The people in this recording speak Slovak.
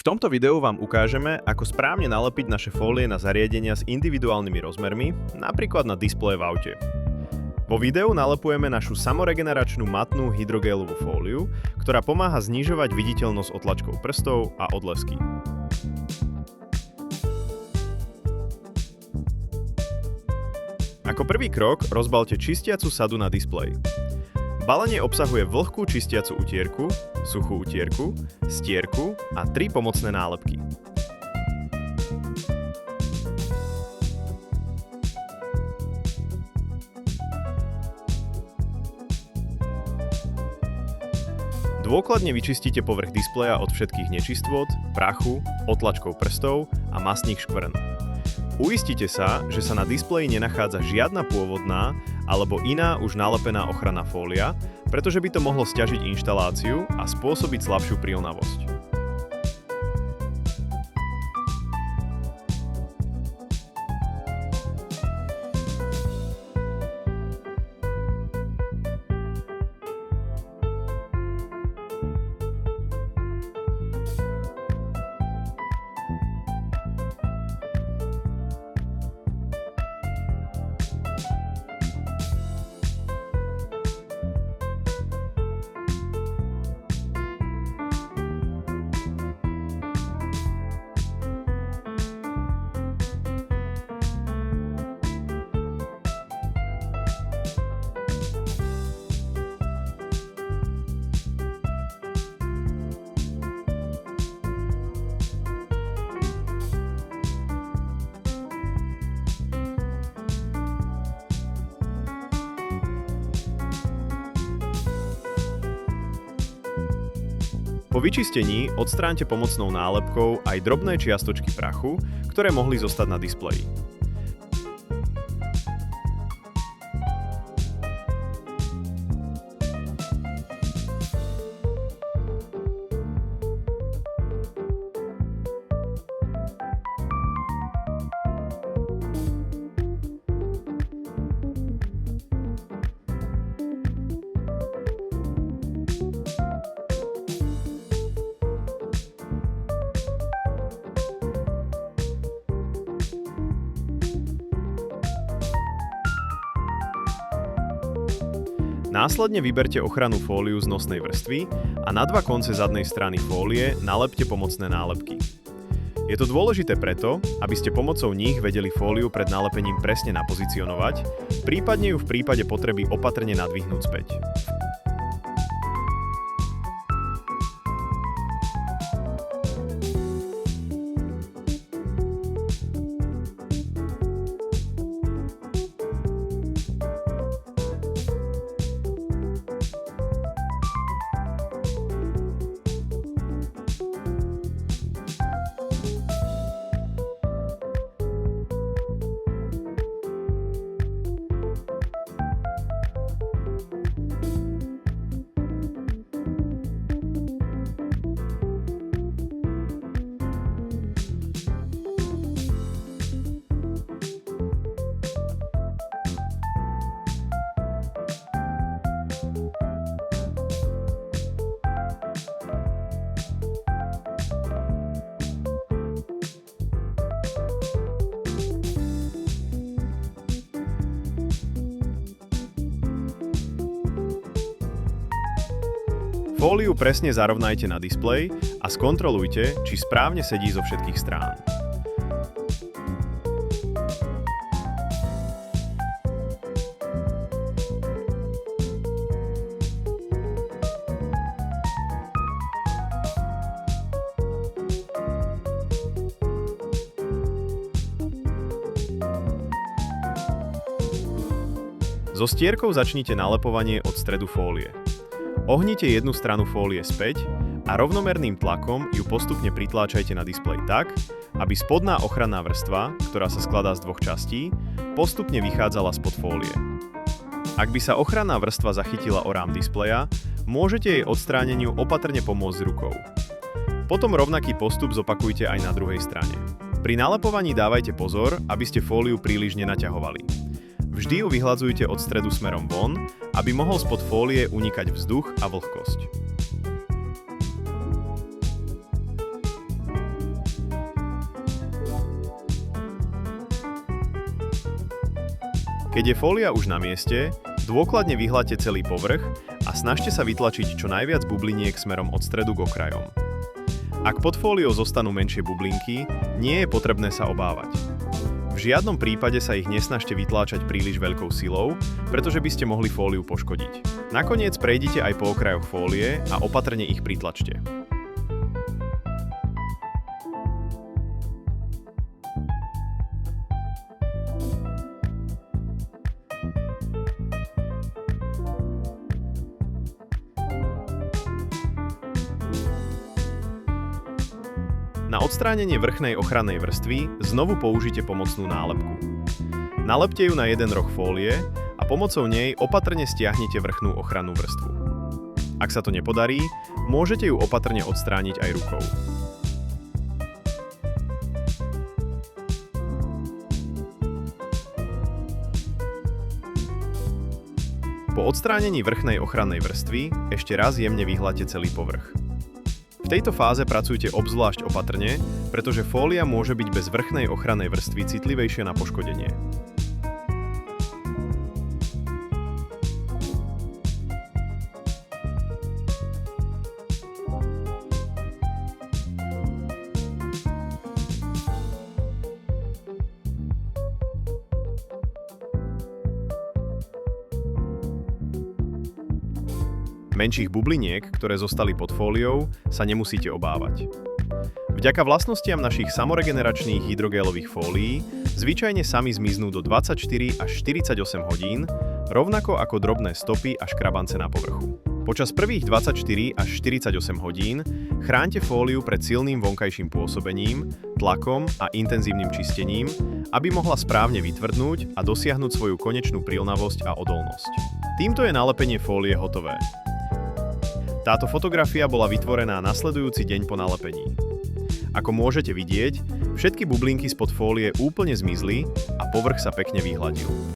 tomto videu vám ukážeme, ako správne nalepiť naše fólie na zariadenia s individuálnymi rozmermi, napríklad na displeje v aute. Vo videu nalepujeme našu samoregeneračnú matnú hydrogélovú fóliu, ktorá pomáha znižovať viditeľnosť otlačkov prstov a odlesky. Ako prvý krok rozbalte čistiacu sadu na displeji. Balenie obsahuje vlhkú čistiacu utierku, suchú utierku, stierku a 3 pomocné nálepky. Dôkladne vyčistíte povrch displeja od všetkých nečistôt, prachu, otlačkov prstov a mastných škvrn. Uistite sa, že sa na displeji nenachádza žiadna pôvodná alebo iná už nalepená ochranná fólia, pretože by to mohlo sťažiť inštaláciu a spôsobiť slabšiu prílnavosť. Po vyčistení odstráňte pomocnou nálepkou aj drobné čiastočky prachu, ktoré mohli zostať na displeji. Následne vyberte ochrannú fóliu z nosnej vrstvy a na 2 konce zadnej strany fólie nalepte pomocné nálepky. Je to dôležité preto, aby ste pomocou nich vedeli fóliu pred nalepením presne napozicionovať, prípadne ju v prípade potreby opatrne nadvihnúť späť. Fóliu presne zarovnajte na displeji a skontrolujte, či správne sedí zo všetkých strán. So stierkou začnite nalepovanie od stredu fólie. Ohnite jednu stranu fólie späť a rovnomerným tlakom ju postupne pritláčajte na displej tak, aby spodná ochranná vrstva, ktorá sa skladá z 2 častí, postupne vychádzala spod fólie. Ak by sa ochranná vrstva zachytila o rám displeja, môžete jej odstráneniu opatrne pomôcť rukou. Potom rovnaký postup zopakujte aj na druhej strane. Pri nalepovaní dávajte pozor, aby ste fóliu príliš nenaťahovali. Vždy ju vyhľadzujte od stredu smerom von, aby mohol spod fólie unikať vzduch a vlhkosť. Keď je fólia už na mieste, dôkladne vyhľadte celý povrch a snažte sa vytlačiť čo najviac bubliniek smerom od stredu k okrajom. Ak pod fóliou zostanú menšie bublinky, nie je potrebné sa obávať. V žiadnom prípade sa ich nesnažte vytláčať príliš veľkou silou, pretože by ste mohli fóliu poškodiť. Nakoniec prejdite aj po okrajoch fólie a opatrne ich pritlačte. Na odstránenie vrchnej ochrannej vrstvy znovu použite pomocnú nálepku. Nalepte ju na jeden roh fólie a pomocou nej opatrne stiahnite vrchnú ochrannú vrstvu. Ak sa to nepodarí, môžete ju opatrne odstrániť aj rukou. Po odstránení vrchnej ochrannej vrstvy ešte raz jemne vyhľadte celý povrch. V tejto fáze pracujte obzvlášť opatrne, pretože fólia môže byť bez vrchnej ochrannej vrstvy citlivejšia na poškodenie. Menších bubliniek, ktoré zostali pod fóliou, sa nemusíte obávať. Vďaka vlastnostiam našich samoregeneračných hydrogélových fólií zvyčajne sami zmiznú do 24 až 48 hodín, rovnako ako drobné stopy a škrabance na povrchu. Počas prvých 24 až 48 hodín chránte fóliu pred silným vonkajším pôsobením, tlakom a intenzívnym čistením, aby mohla správne vytvrdnúť a dosiahnuť svoju konečnú prilnavosť a odolnosť. Týmto je nalepenie fólie hotové. Táto fotografia bola vytvorená nasledujúci deň po nalepení. Ako môžete vidieť, všetky bublinky spod fólie úplne zmizli a povrch sa pekne vyhladil.